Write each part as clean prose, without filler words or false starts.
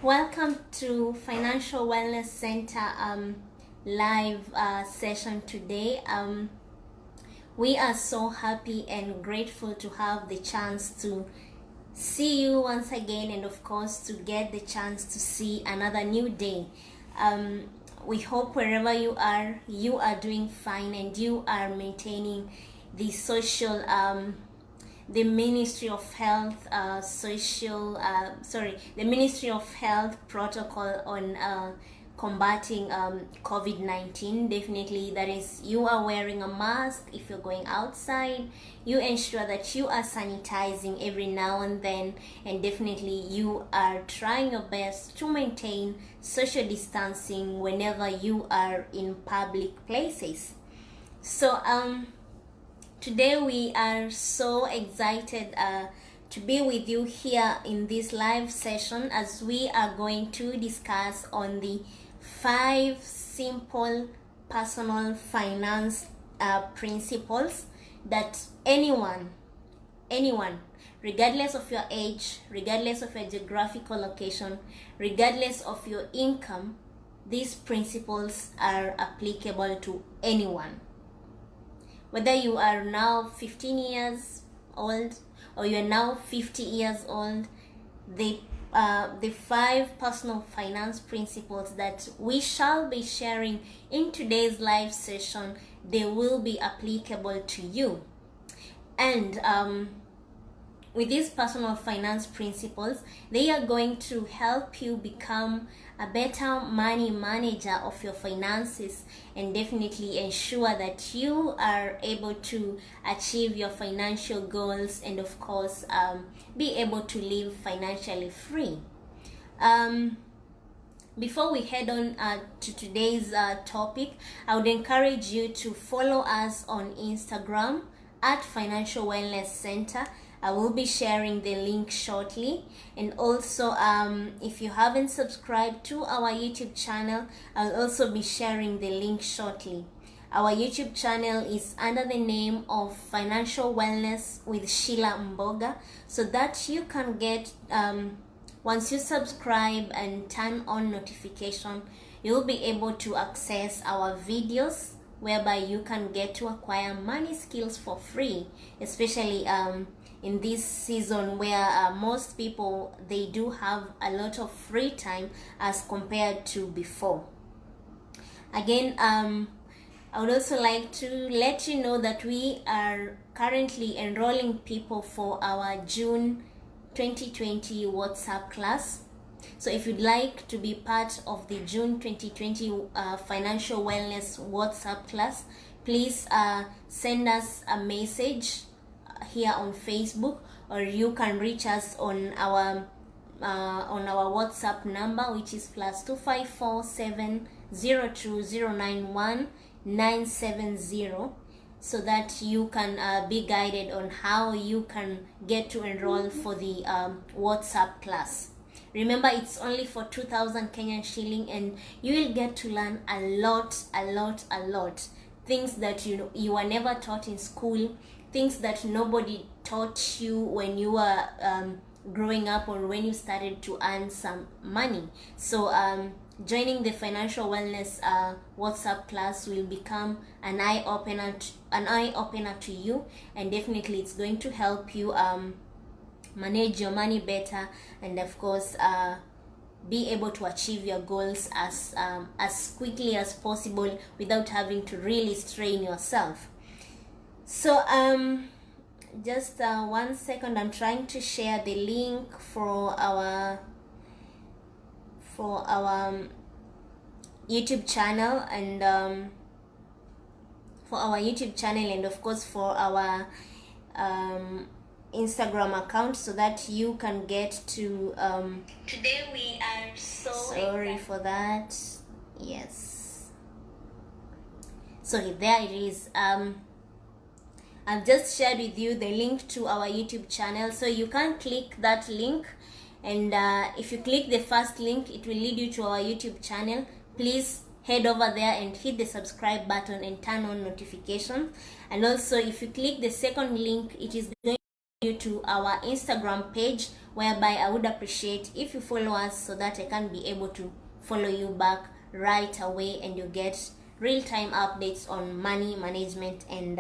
Welcome to Financial Wellness Center live session today. We are so happy and grateful to have the chance to see you once again, and of course to get the chance to see another new day. We hope wherever you are doing fine and you are maintaining the social the Ministry of Health the Ministry of Health protocol on combating COVID-19. Definitely, that is, you are wearing a mask if you're going outside. You ensure that you are sanitizing every now and then, and definitely you are trying your best to maintain social distancing whenever you are in public places. So today we are so excited to be with you here in this live session, as we are going to discuss on the 5 simple personal finance principles that anyone, regardless of your age, regardless of your geographical location, regardless of your income, these principles are applicable to anyone. Whether you are now 15 years old or you are now 50 years old, the 5 personal finance principles that we shall be sharing in today's live session, they will be applicable to you. And with these personal finance principles, they are going to help you become a better money manager of your finances, and definitely ensure that you are able to achieve your financial goals, and of course be able to live financially free. Before we head on to today's topic, I would encourage you to follow us on Instagram at Financial Wellness Center. I will be sharing the link shortly. And also, if you haven't subscribed to our YouTube channel, I'll also be sharing the link shortly. Our YouTube channel is under the name of Financial Wellness with Sheila Mboga, so that you can get, once you subscribe and turn on notification, you'll be able to access our videos, whereby you can get to acquire money skills for free, especially in this season where most people, they do have a lot of free time as compared to before. Again, I would also like to let you know that we are currently enrolling people for our June 2020 WhatsApp class. So if you'd like to be part of the June 2020 Financial Wellness WhatsApp class, please send us a message here on Facebook, or you can reach us on our WhatsApp number, which is +254 702 091 970, so that you can be guided on how you can get to enroll for the WhatsApp class. Remember, it's only for 2,000 Kenyan shilling, and you will get to learn a lot, things that you were never taught in school, things that nobody taught you when you were growing up, or when you started to earn some money. So joining the Financial Wellness WhatsApp class will become an eye opener to you, and definitely it's going to help you manage your money better, and of course be able to achieve your goals as quickly as possible without having to really strain yourself. So just 1 second, I'm trying to share the link for our YouTube channel, and of course for our Instagram account, so that you can get to today we are so sorry for that. Yes, so there it is. I've just shared with you the link to our YouTube channel, so you can click that link, and if you click the first link, it will lead you to our YouTube channel. Please head over there and hit the subscribe button and turn on notifications. And also, if you click the second link, it is going you to our Instagram page, whereby I would appreciate if you follow us so that I can be able to follow you back right away and you get real-time updates on money management and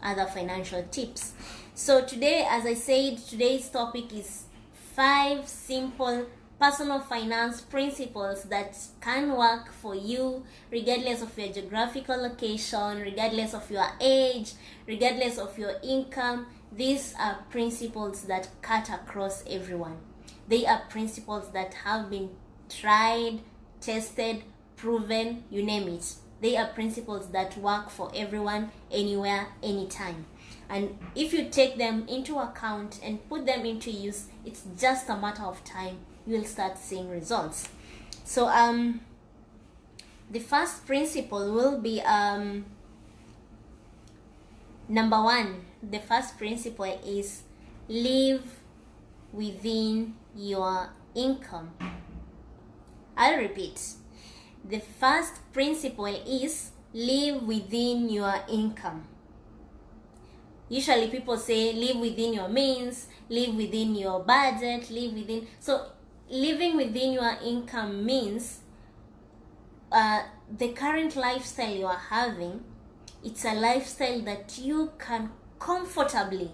other financial tips. So today, as I said, today's topic is 5 simple personal finance principles that can work for you regardless of your geographical location, regardless of your age, regardless of your income. These are principles that cut across everyone. They are principles that have been tried, tested, proven, you name it. They are principles that work for everyone, anywhere, anytime. And if you take them into account and put them into use, it's just a matter of time. You will start seeing results. So the first principle will be number 1. The first principle is live within your income. I'll repeat. The first principle is live within your income. Usually people say live within your means, live within your budget, live within. So living within your income means the current lifestyle you are having, it's a lifestyle that you can comfortably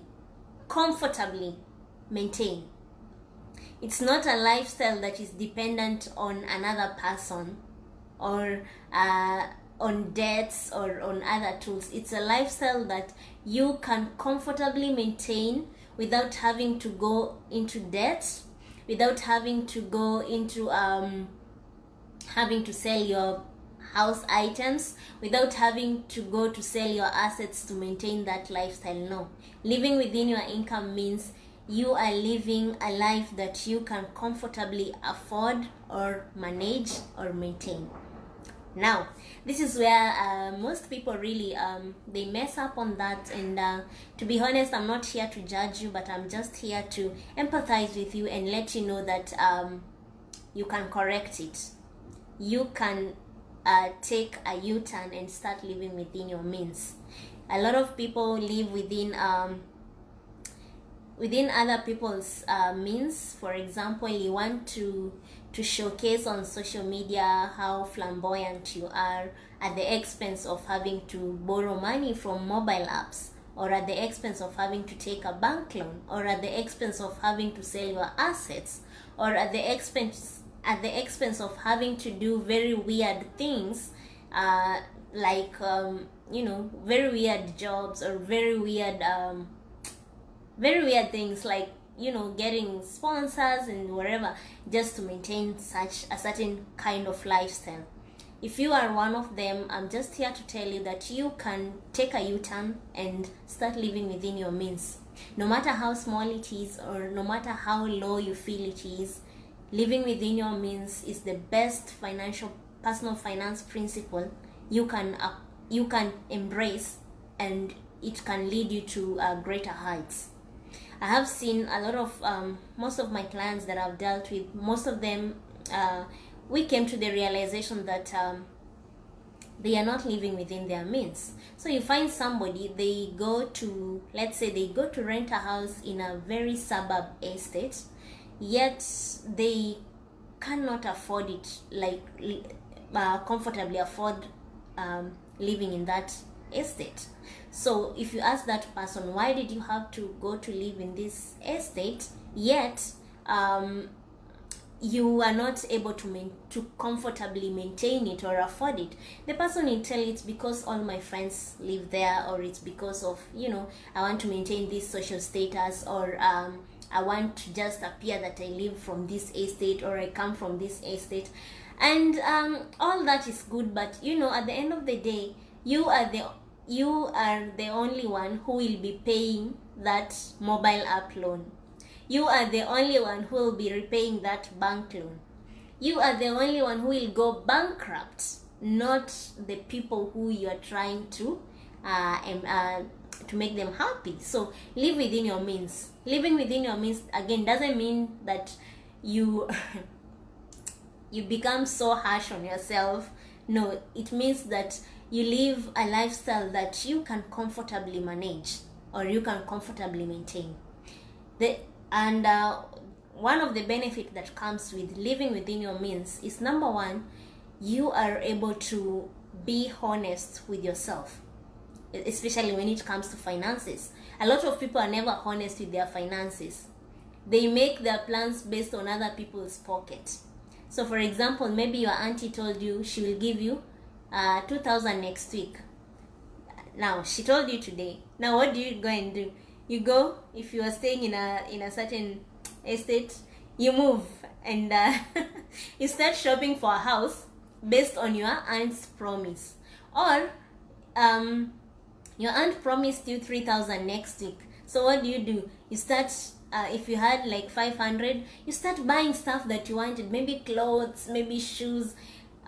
maintain. It's not a lifestyle that is dependent on another person or on debts or on other tools. It's a lifestyle that you can comfortably maintain without having to go into debt, without having to go into having to sell your house items, without having to go to sell your assets to maintain that lifestyle. No. Living within your income means you are living a life that you can comfortably afford or manage or maintain. Now, this is where most people really they mess up on that, and to be honest, I'm not here to judge you, but I'm just here to empathize with you and let you know that you can correct it. You can take a U-turn and start living within your means. A lot of people live within other people's means. For example, you want to showcase on social media how flamboyant you are at the expense of having to borrow money from mobile apps, or at the expense of having to take a bank loan, or at the expense of having to sell your assets, or at the expense of having to do very weird things like very weird jobs, or very weird things like getting sponsors and whatever, just to maintain such a certain kind of lifestyle. If you are one of them, I'm just here to tell you that you can take a U-turn and start living within your means. No matter how small it is, or no matter how low you feel it is, living within your means is the best personal finance principle you can embrace, and it can lead you to greater heights. I have seen a lot of most of my clients that I've dealt with, most of them we came to the realization that they are not living within their means. So you find somebody, let's say they go to rent a house in a very suburb estate, yet they cannot afford it, comfortably afford living in that estate. So if you ask that person, why did you have to go to live in this estate, yet you are not able to comfortably maintain it or afford it, the person will tell it's because all my friends live there, or it's because of I want to maintain this social status, or I want to just appear that I live from this estate, or I come from this estate. And all that is good, but at the end of the day, you are the only one who will be paying that mobile app loan. You are the only one who will be repaying that bank loan. You are the only one who will go bankrupt, not the people who you are trying to make them happy. So live within your means. Living within your means, again, doesn't mean that you you become so harsh on yourself. No, it means that you live a lifestyle that you can comfortably manage, or you can comfortably maintain. And one of the benefits that comes with living within your means is, number one, you are able to be honest with yourself, especially when it comes to finances. A lot of people are never honest with their finances. They make their plans based on other people's pocket. So for example, maybe your auntie told you she will give you 2,000 next week. Now she told you today. Now what do you go and do? You go, if you are staying in a certain estate, you move and you start shopping for a house based on your aunt's promise. Or your aunt promised you 3,000 next week. So what do? You start, if you had like 500, you start buying stuff that you wanted, maybe clothes, maybe shoes,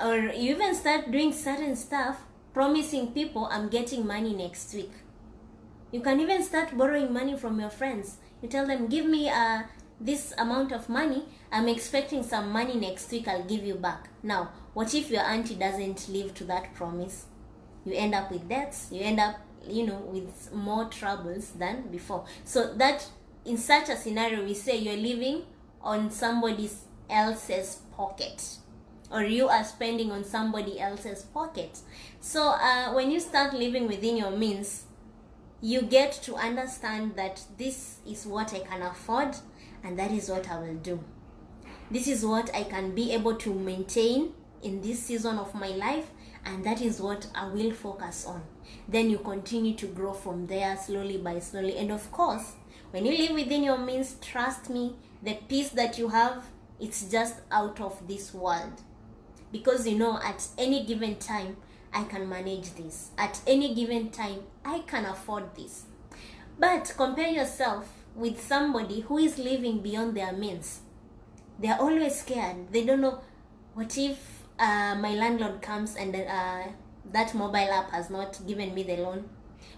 or you even start doing certain stuff, promising people, I'm getting money next week. You can even start borrowing money from your friends. You tell them, give me this amount of money, I'm expecting some money next week, I'll give you back. Now, what if your auntie doesn't live to that promise? You end up with debts, you end up, with more troubles than before. So that, in such a scenario, we say you're living on somebody else's pocket, or you are spending on somebody else's pocket. So when you start living within your means, you get to understand that this is what I can afford, and that is what I will do. This is what I can be able to maintain in this season of my life, and that is what I will focus on. Then you continue to grow from there, slowly by slowly. And of course, when you live within your means, trust me, the peace that you have, it's just out of this world. Because at any given time, I can manage this. At any given time, I can afford this. But compare yourself with somebody who is living beyond their means. They are always scared. They don't know, what if my landlord comes and that mobile app has not given me the loan?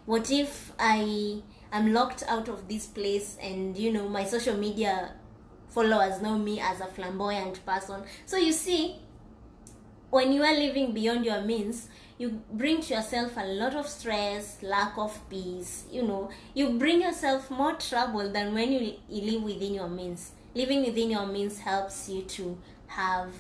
What if I am locked out of this place and my social media followers know me as a flamboyant person? So you see, when you are living beyond your means, you bring to yourself a lot of stress, lack of peace. You bring yourself more trouble than when you live within your means. Living within your means helps you to have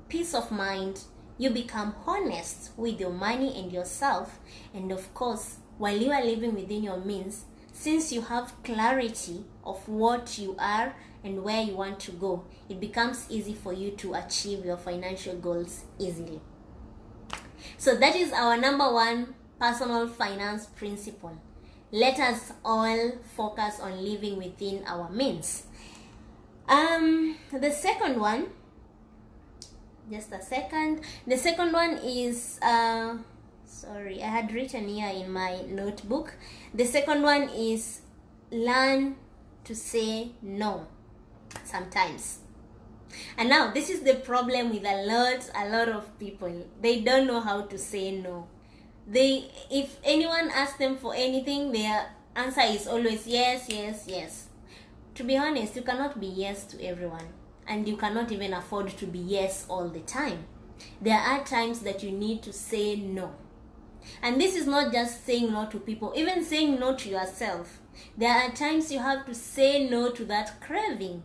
peace of mind. You become honest with your money and yourself. And of course, while you are living within your means, since you have clarity of what you are and where you want to go, it becomes easy for you to achieve your financial goals easily. So that is our number one personal finance principle. Let us all focus on living within our means. The second one, just a second. The second one is, sorry, I had written here in my notebook. The second one is learn to say no sometimes. And now this is the problem with a lot of people. They don't know how to say no. If anyone asks them for anything, their answer is always yes, yes, yes. To be honest, you cannot be yes to everyone, and you cannot even afford to be yes all the time. There are times that you need to say no. And this is not just saying no to people, even saying no to yourself. There are times you have to say no to that craving.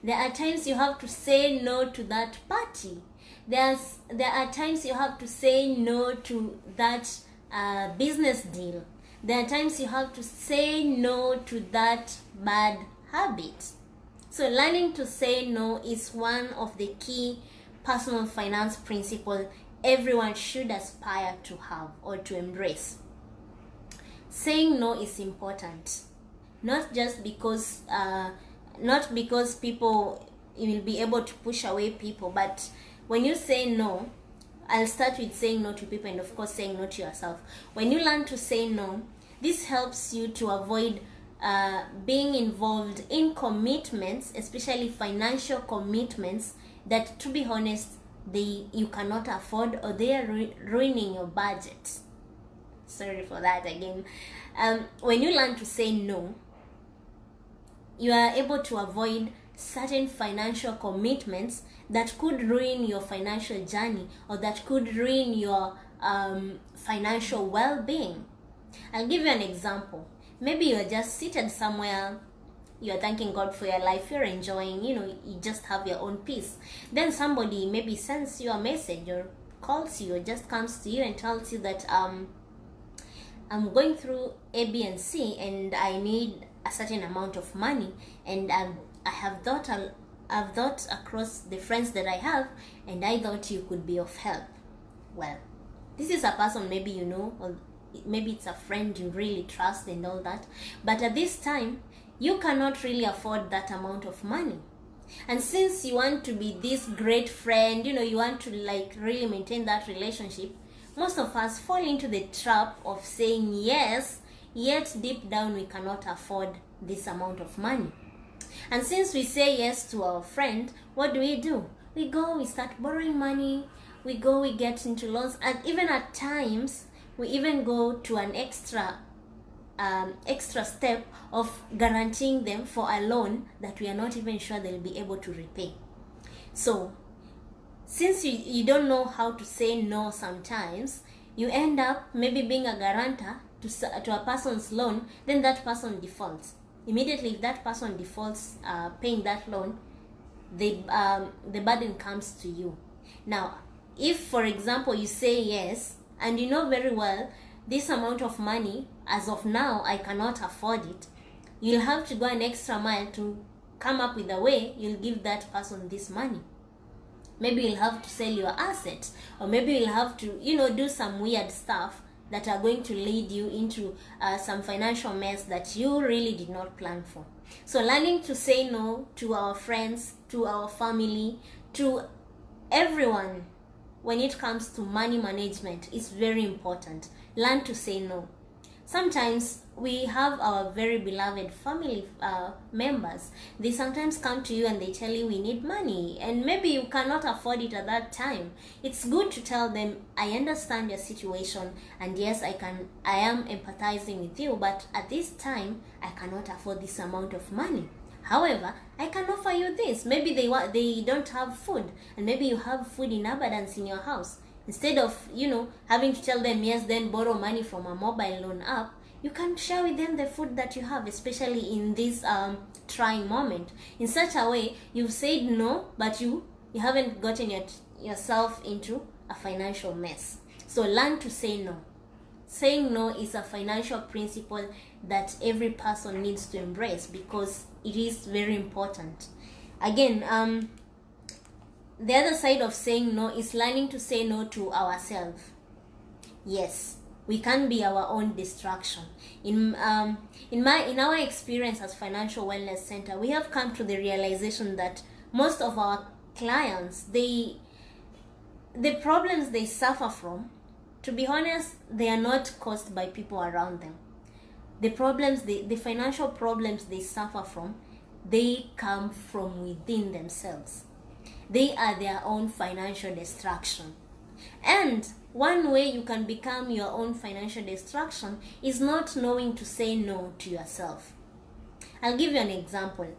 There are times you have to say no to that party. There are times you have to say no to that business deal. There are times you have to say no to that bad habit. So learning to say no is one of the key personal finance principles everyone should aspire to have or to embrace. Saying no is important, not because people, you will be able to push away people, but when you say no, I'll start with saying no to people and of course saying no to yourself. When you learn to say no, this helps you to avoid being involved in commitments, especially financial commitments that, to be honest, you cannot afford, or they are ruining your budget. Sorry for that again. When you learn to say no, you are able to avoid certain financial commitments that could ruin your financial journey, or that could ruin your financial well-being. I'll give you an example. Maybe you're just seated somewhere you're thanking God for your life, you're enjoying, you just have your own peace. Then somebody maybe sends you a message or calls you or just comes to you and tells you that I'm going through A, B, and C, and I need a certain amount of money, and I've thought across the friends that I have, and I thought you could be of help. Well, this is a person maybe you know, or maybe it's a friend you really trust and all that, but at this time you cannot really afford that amount of money. And since you want to be this great friend, you want to like really maintain that relationship, most of us fall into the trap of saying yes, yet deep down we cannot afford this amount of money. And since we say yes to our friend, what do? We go, we start borrowing money, we get into loans, and even at times we even go to an extra step of guaranteeing them for a loan that we are not even sure they'll be able to repay. So since you don't know how to say no, sometimes you end up maybe being a guarantor to a person's loan, then that person defaults. Immediately, if that person defaults paying that loan, the burden comes to you. Now, if, for example, you say yes, and you know very well this amount of money, as of now, I cannot afford it, you'll have to go an extra mile to come up with a way you'll give that person this money. Maybe you'll have to sell your assets, or maybe you'll have to, do some weird stuff that are going to lead you into some financial mess that you really did not plan for. So learning to say no to our friends, to our family, to everyone when it comes to money management is very important. Learn to say no. Sometimes we have our very beloved family members. They sometimes come to you and they tell you we need money, and maybe you cannot afford it at that time. It's good to tell them, I understand your situation, and yes, I am empathizing with you, but at this time I cannot afford this amount of money. However, I can offer you this. Maybe they don't have food, and maybe you have food in abundance in your house. Instead of, having to tell them, yes, then borrow money from a mobile loan app, you can share with them the food that you have, especially in this trying moment. In such a way, you've said no, but you haven't gotten yourself into a financial mess. So learn to say no. Saying no is a financial principle that every person needs to embrace because it is very important. Again, the other side of saying no is learning to say no to ourselves. Yes, we can be our own distraction. In our experience as Financial Wellness Center, we have come to the realization that most of our clients, the problems they suffer from, to be honest, they are not caused by people around them. The financial problems they suffer from, they come from within themselves. They are their own financial distraction. And one way you can become your own financial distraction is not knowing to say no to yourself. I'll give you an example.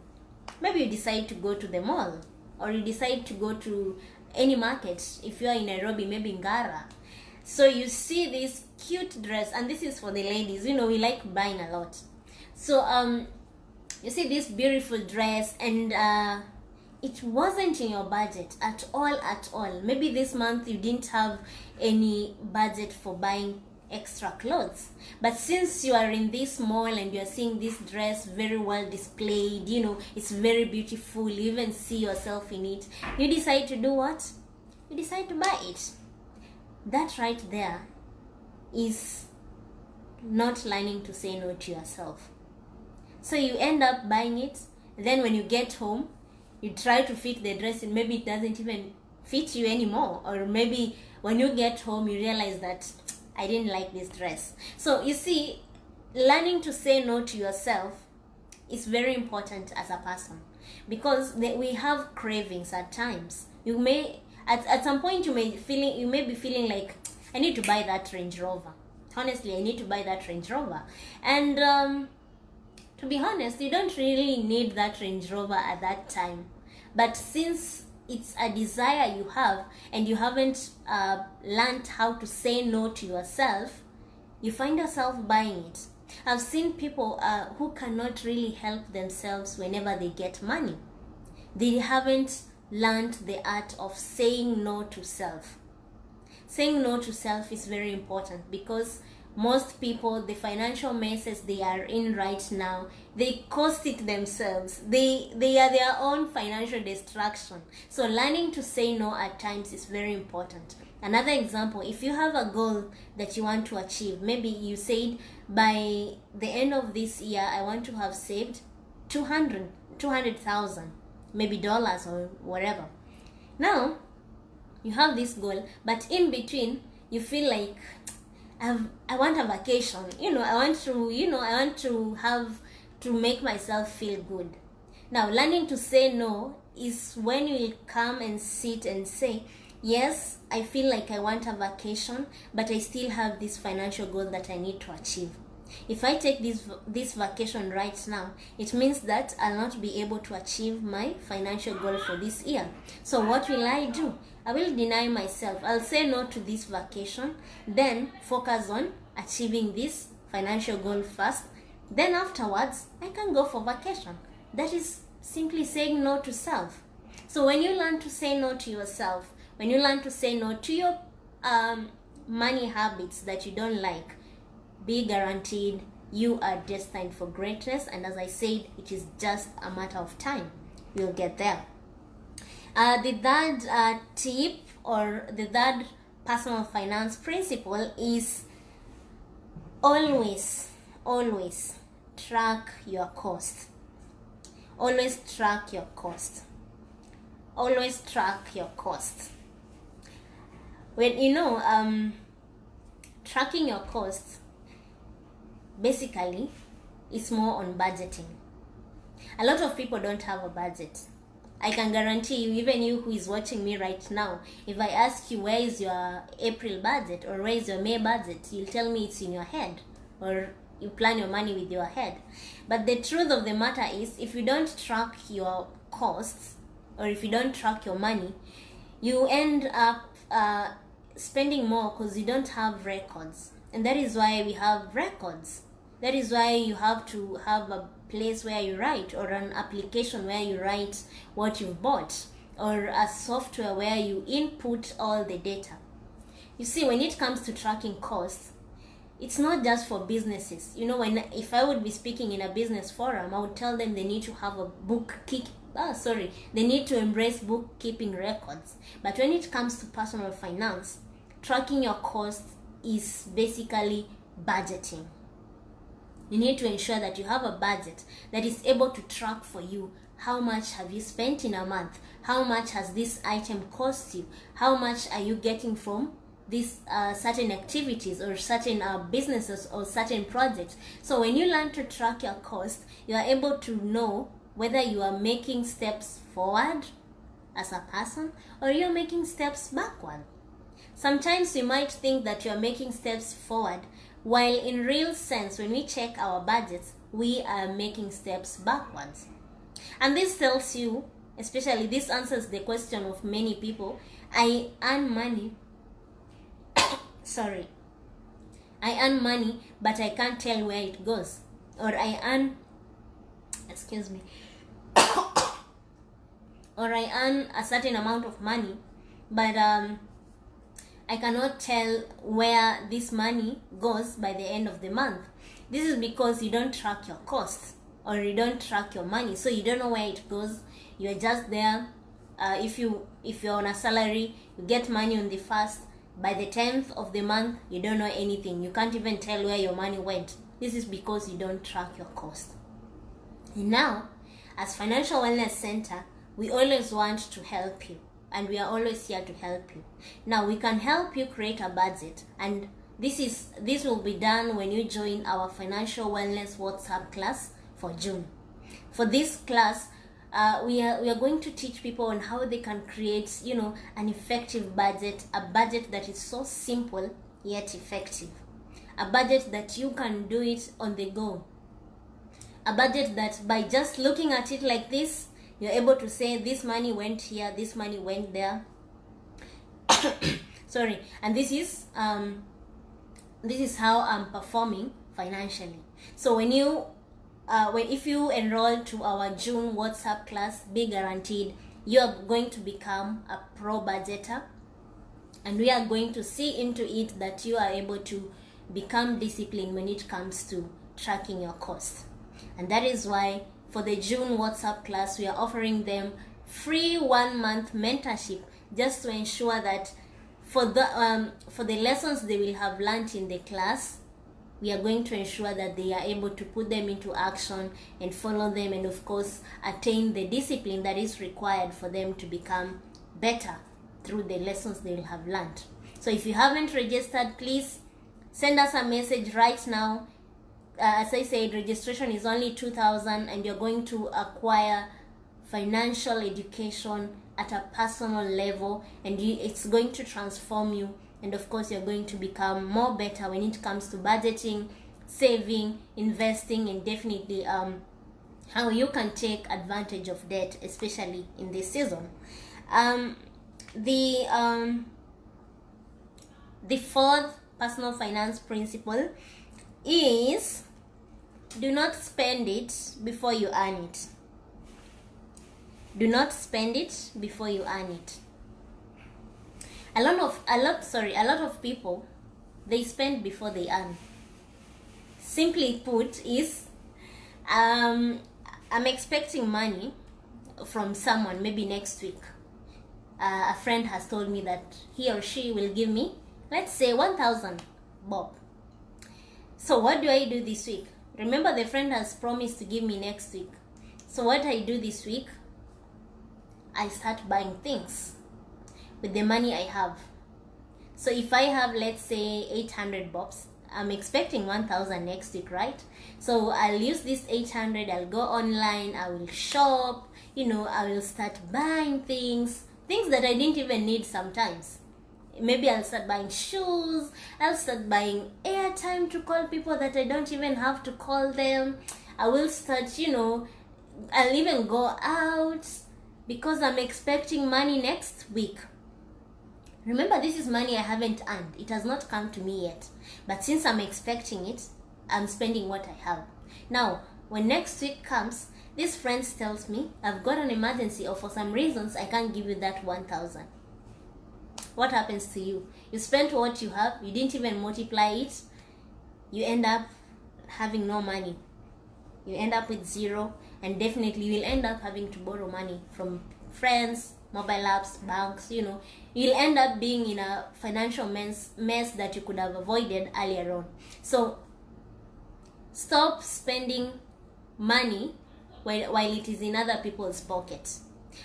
Maybe you decide to go to the mall, or you decide to go to any market. If you are in Nairobi, maybe in Ngara. So you see this cute dress, and this is for the ladies. We like buying a lot. So you see this beautiful dress, and it wasn't in your budget at all. Maybe this month you didn't have any budget for buying extra clothes. But since you are in this mall and you are seeing this dress very well displayed, it's very beautiful, you even see yourself in it, you decide to do what? You decide to buy it. That right there is not learning to say no to yourself. So you end up buying it, then when you get home, you try to fit the dress and maybe it doesn't even fit you anymore. Or maybe when you get home, you realize that I didn't like this dress. So you see, learning to say no to yourself is very important as a person, because we have cravings at times. You may, at some point, you may be feeling like, I need to buy that Range Rover. Honestly, I need to buy that Range Rover. And to be honest, you don't really need that Range Rover at that time. But since it's a desire you have and you haven't learned how to say no to yourself, you find yourself buying it. I've seen people who cannot really help themselves whenever they get money. They haven't learned the art of saying no to self. Saying no to self is very important, because most people, the financial messes they are in right now, they caused it themselves. They are their own financial destruction. So learning to say no at times is very important. Another example, if you have a goal that you want to achieve, maybe you said by the end of this year I want to have saved 200,000, maybe dollars or whatever. Now you have this goal, but in between you feel like I want a vacation. I want to make myself feel good. Now learning to say no is when you will come and sit and say, yes, I feel like I want a vacation, but I still have this financial goal that I need to achieve. If I take this vacation right now, it means that I'll not be able to achieve my financial goal for this year. So what will I do? I will deny myself. I'll say no to this vacation, then focus on achieving this financial goal first. Then afterwards, I can go for vacation. That is simply saying no to self. So when you learn to say no to yourself, when you learn to say no to your money habits that you don't like, be guaranteed you are destined for greatness. And as I said, it is just a matter of time. You'll get there. The third tip, or the third personal finance principle, is always track your cost. Always track your cost. Always track your cost. When tracking your costs basically is more on budgeting. A lot of people don't have a budget. I can guarantee you, even you who is watching me right now, if I ask you where is your April budget or where is your May budget, you'll tell me it's in your head, or you plan your money with your head. But the truth of the matter is, if you don't track your costs, or if you don't track your money, you end up spending more because you don't have records. And that is why we have records. That is why you have to have a place where you write, or an application where you write what you've bought, or a software where you input all the data. You see, when it comes to tracking costs, it's not just for businesses. If I would be speaking in a business forum, I would tell them they need to have a they need to embrace bookkeeping records. But when it comes to personal finance, tracking your costs is basically budgeting. You need to ensure that you have a budget that is able to track for you how much have you spent in a month, how much has this item cost you, how much are you getting from these certain activities or certain businesses or certain projects. So when you learn to track your cost, you are able to know whether you are making steps forward as a person or you're making steps backward. Sometimes we might think that you're making steps forward, while in real sense, when we check our budgets, we are making steps backwards. And this tells you, especially this answers the question of many people, I earn money, I earn money, but I can't tell where it goes. Or I earn a certain amount of money, but I cannot tell where this money goes by the end of the month. This is because you don't track your costs, or you don't track your money, so you don't know where it goes. You're just there. If you're on a salary, you get money on the 1st. By the 10th of the month, you don't know anything. You can't even tell where your money went. This is because you don't track your cost. And now, as Financial Wellness Center, we always want to help you. And we are always here to help you. Now, we can help you create a budget. And this will be done when you join our Financial Wellness WhatsApp class for June. For this class, we are going to teach people on how they can create, an effective budget, a budget that is so simple yet effective. A budget that you can do it on the go. A budget that by just looking at it like this, you're able to say this money went here, this money went there. And this is how I'm performing financially. So if you enroll to our June WhatsApp class, be guaranteed you are going to become a pro budgeter, and we are going to see into it that you are able to become disciplined when it comes to tracking your costs. And that is why for the June WhatsApp class, we are offering them free 1-month mentorship, just to ensure that for the lessons they will have learned in the class, we are going to ensure that they are able to put them into action and follow them, and of course attain the discipline that is required for them to become better through the lessons they will have learned. So if you haven't registered, please send us a message right now. As I said, registration is only 2,000, and you're going to acquire financial education at a personal level, and it's going to transform you. And of course, you're going to become more better when it comes to budgeting, saving, investing, and definitely how you can take advantage of debt, especially in this season. The fourth personal finance principle is do not spend it before you earn it. Do not spend it before you earn it. A lot of people, they spend before they earn. Simply put is, I'm expecting money from someone maybe next week. A friend has told me that he or she will give me, let's say, 1,000 bob. So what do I do this week? Remember, the friend has promised to give me next week. So what I do this week, I start buying things with the money I have. So if I have, let's say, 800 bobs, I'm expecting 1,000 next week, right? So I'll use this 800, I'll go online, I will shop, I will start buying things that I didn't even need sometimes. Maybe I'll start buying shoes, I'll start buying airtime to call people that I don't even have to call them. I will start, I'll even go out because I'm expecting money next week. Remember, this is money I haven't earned. It has not come to me yet. But since I'm expecting it, I'm spending what I have. Now, when next week comes, this friend tells me, I've got an emergency, or for some reasons, I can't give you that 1,000. What happens to you? You spent what you have, you didn't even multiply it, you end up having no money. You end up with zero, and definitely you will end up having to borrow money from friends, mobile apps, banks, You'll end up being in a financial mess that you could have avoided earlier on. So stop spending money while it is in other people's pockets.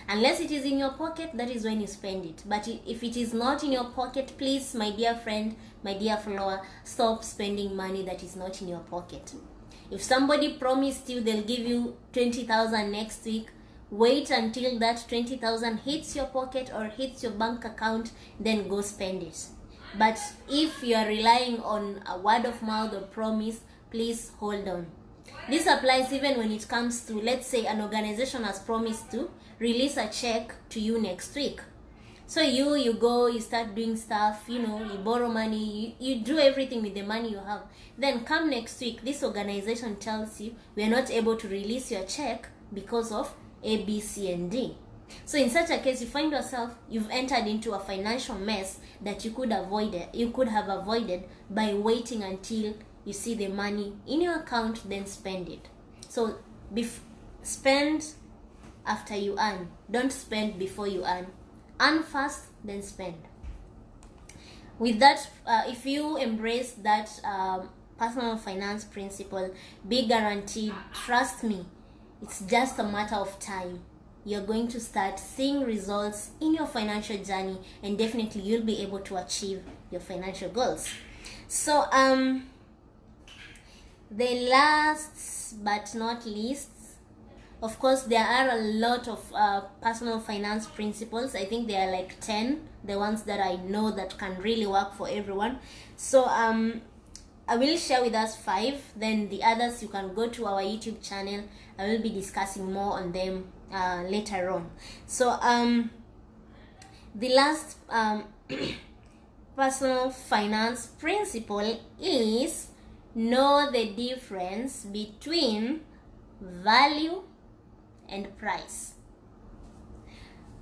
Unless it is in your pocket, that is when you spend it. But if it is not in your pocket, please, my dear friend, my dear follower, stop spending money that is not in your pocket. If somebody promised you they'll give you 20,000 next week, wait until that 20,000 hits your pocket or hits your bank account, then go spend it. But if you are relying on a word of mouth or promise, please hold on. This applies even when it comes to, let's say, an organization has promised to release a check to you next week. So you go, you start doing stuff, you borrow money, you do everything with the money you have. Then come next week, this organization tells you, we are not able to release your check because of A, B, C, and D. So in such a case, you find yourself, you've entered into a financial mess that you could have avoided by waiting until you see the money in your account, then spend it. So spend after you earn. Don't spend before you earn. Earn first, then spend. With that, if you embrace that personal finance principle, be guaranteed, trust me, it's just a matter of time. You're going to start seeing results in your financial journey, and definitely you'll be able to achieve your financial goals. So the last but not least, of course, there are a lot of personal finance principles. I think there are like 10, the ones that I know that can really work for everyone. So I will share with us 5, then the others you can go to our YouTube channel. I will be discussing more on them later on. So the last personal finance principle is know the difference between value and price.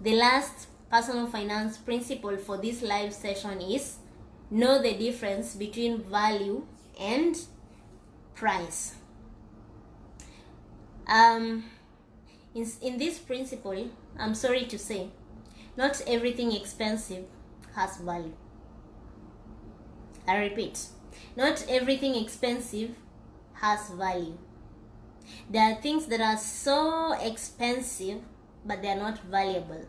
The last personal finance principle for this live session is know the difference between value and price. In this principle, I'm sorry to say, not everything expensive has value. I repeat, not everything expensive has value. There are things that are so expensive, but they are not valuable.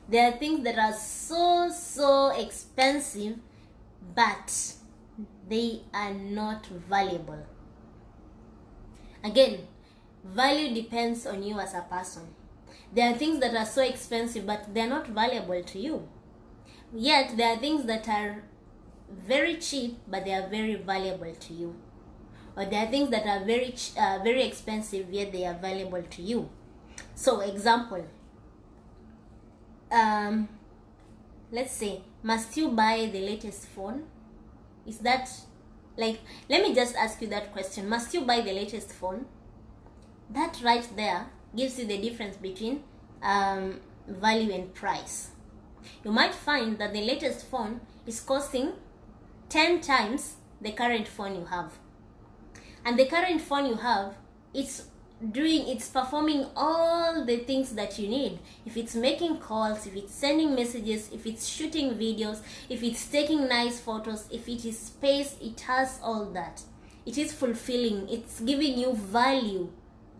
There are things that are so expensive, but they are not valuable. Again, value depends on you as a person. There are things that are so expensive, but they are not valuable to you. Yet, there are things that are very cheap, but they are very valuable to you. Or there are things that are very expensive, yet they are valuable to you. So, example, let's say, must you buy the latest phone? Is that, like, let me just ask you that question. Must you buy the latest phone? That right there gives you the difference between value and price. You might find that the latest phone is costing 10 times the current phone you have. And the current phone you have, it's performing all the things that you need. If it's making calls, if it's sending messages, if it's shooting videos, if it's taking nice photos, if it is space, it has all that. It is fulfilling, it's giving you value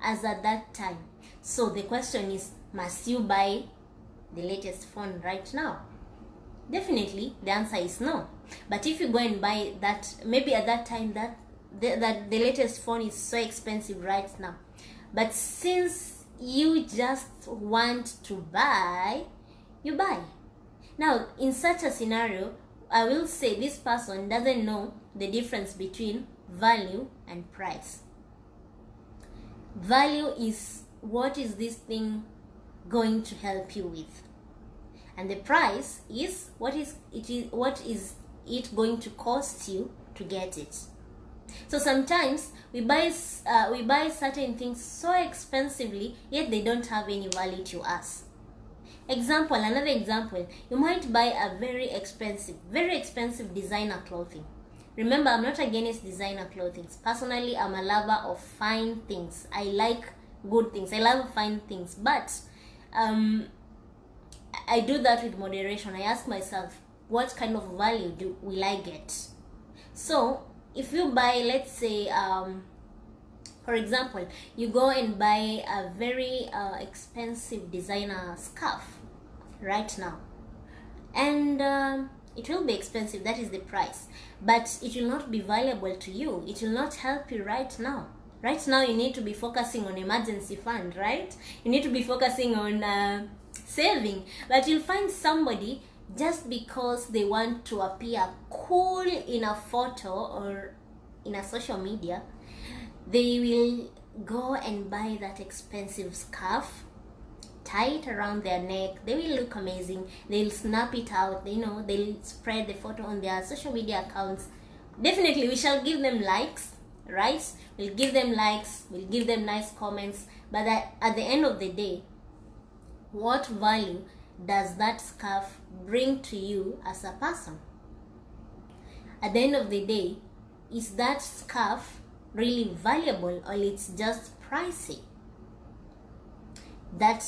as at that time. So the question is, must you buy the latest phone right now? Definitely, the answer is no. But if you go and buy that, maybe at that time that the latest phone is so expensive right now. But since you just want to buy, you buy. Now, in such a scenario, I will say this person doesn't know the difference between value and price. Value is, what is this thing going to help you with? And the price is what is it going to cost you to get it. So sometimes we buy certain things so expensively, yet they don't have any value to us. Another example, you might buy a very expensive designer clothing. Remember, I'm not against designer clothing. Personally, I'm a lover of fine things. I like good things. I love fine things. But I do that with moderation. I ask myself, what kind of value will I get? So, if you buy, let's say, for example, you go and buy a very expensive designer scarf right now. And it will be expensive, that is the price. But it will not be valuable to you. It will not help you right now. Right now, you need to be focusing on emergency fund, right? You need to be focusing on saving. But you'll find somebody, just because they want to appear cool in a photo or in a social media, they will go and buy that expensive scarf, tie it around their neck. They will look amazing. They'll snap it out, they'll spread the photo on their social media accounts. Definitely, we shall give them likes, right? We'll give them likes, we'll give them nice comments, but at the end of the day, what value does that scarf bring to you as a person? At the end of the day, is that scarf really valuable, or it's just pricey? That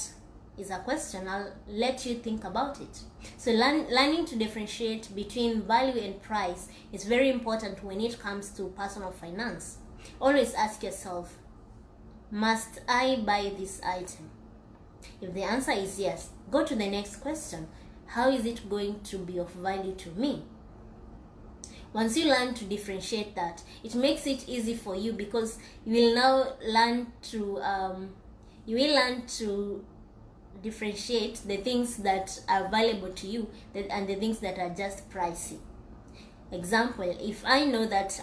is a question. I'll let you think about it. So learning to differentiate between value and price is very important when it comes to personal finance. Always ask yourself, must I buy this item? If the answer is yes, go to the next question. How is it going to be of value to me? Once you learn to differentiate that, it makes it easy for you, because you will now learn to differentiate the things that are valuable to you and the things that are just pricey. Example, if I know that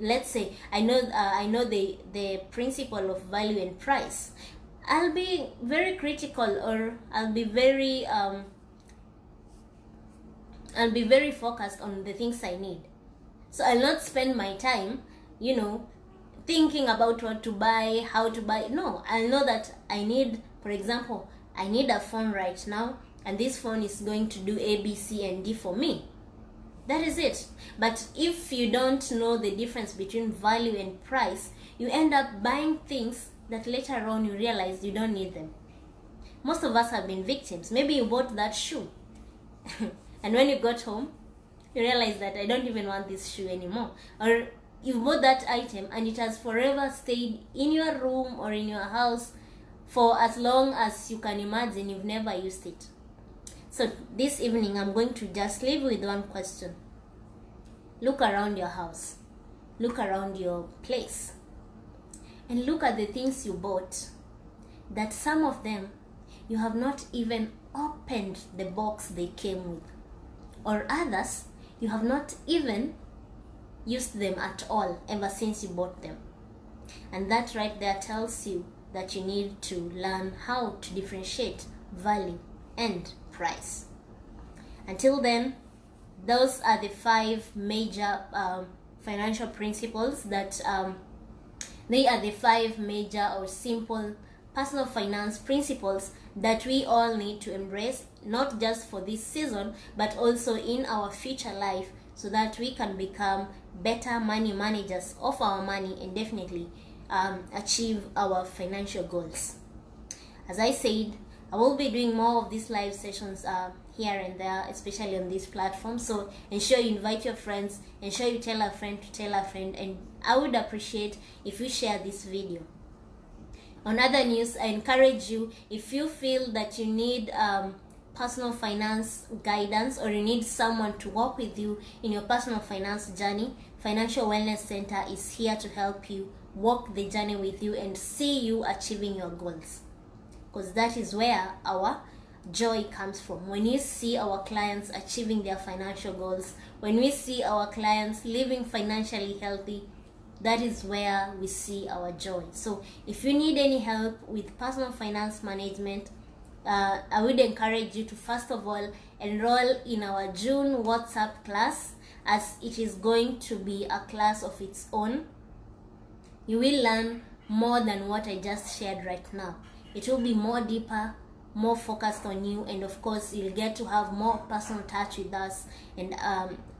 let's say I know the principle of value and price, I'll be very critical, or I'll be very focused on the things I need. So I'll not spend my time, thinking about what to buy, how to buy. No, I'll know that I need, for example, I need a phone right now, and this phone is going to do A, B, C, and D for me. That is it. But if you don't know the difference between value and price, you end up buying things that later on you realize you don't need them. Most of us have been victims. Maybe you bought that shoe and when you got home, you realize that I don't even want this shoe anymore. Or you bought that item and it has forever stayed in your room or in your house for as long as you can imagine. You've never used it. So this evening, I'm going to just leave with one question. Look around your house. Look around your place. And look at the things you bought, that some of them you have not even opened the box they came with. Or others, you have not even used them at all ever since you bought them. And that right there tells you that you need to learn how to differentiate value and price. Until then, those are the 5 major financial principles that they are the 5 major or simple personal finance principles that we all need to embrace, not just for this season, but also in our future life, so that we can become better money managers of our money and definitely achieve our financial goals. As I said, I will be doing more of these live sessions here and there, especially on this platform. So ensure you invite your friends, ensure you tell a friend to tell a friend, and I would appreciate if you share this video. On other news, I encourage you, if you feel that you need personal finance guidance or you need someone to work with you in your personal finance journey, Financial Wellness Center is here to help you walk the journey with you and see you achieving your goals. Because that is where our joy comes from. When you see our clients achieving their financial goals, when we see our clients living financially healthy, that is where we see our joy. So if you need any help with personal finance management, I would encourage you to first of all enroll in our June WhatsApp class, as it is going to be a class of its own. You will learn more than what I just shared right now. It will be more deeper, more focused on you, and of course you'll get to have more personal touch with us and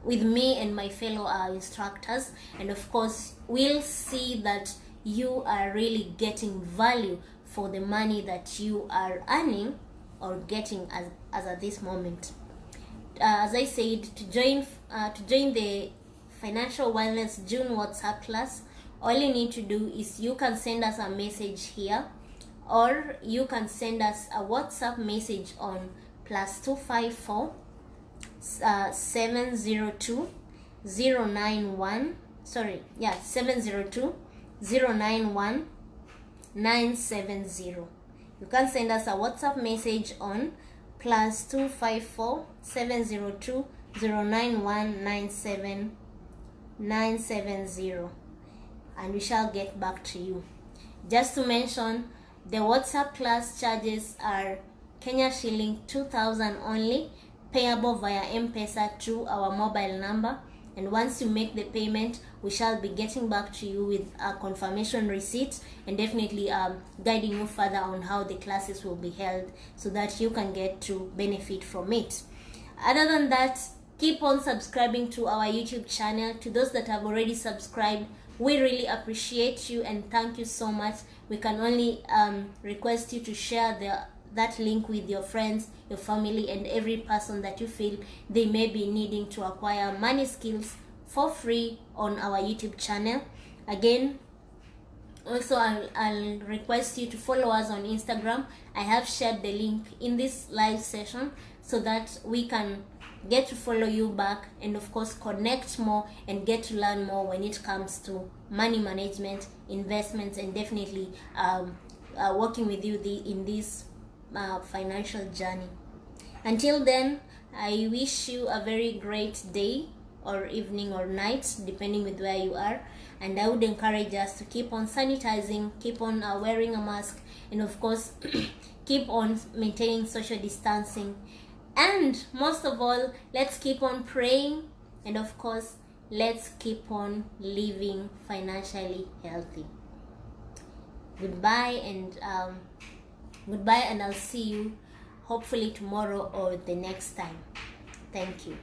with me and my fellow instructors. And of course we'll see that you are really getting value for the money that you are earning or getting as at this moment. As I said, to join the Financial Wellness June WhatsApp class, all you need to do is you can send us a message here, or you can send us a WhatsApp message on +254 702 091 702 091 970. You can send us a WhatsApp message on +254 702 091 970, and we shall get back to you. Just to mention, the WhatsApp class charges are Kenya shilling 2,000 only, payable via M-Pesa to our mobile number. And once you make the payment, we shall be getting back to you with a confirmation receipt and definitely guiding you further on how the classes will be held, so that you can get to benefit from it. Other than that, keep on subscribing to our YouTube channel. To those that have already subscribed, we really appreciate you and thank you so much. We can only request you to share that link with your friends, your family, and every person that you feel they may be needing to acquire money skills for free on our YouTube channel. Again, also I'll request you to follow us on Instagram. I have shared the link in this live session so that we can get to follow you back and of course connect more and get to learn more when it comes to money management, investments, and definitely working with you in this financial journey. Until then, I wish you a very great day or evening or night, depending with where you are, and I would encourage us to keep on sanitizing, keep on wearing a mask, and of course keep on maintaining social distancing, and most of all, let's keep on praying and of course let's keep on living financially healthy. Goodbye, and I'll see you hopefully tomorrow or the next time. Thank you.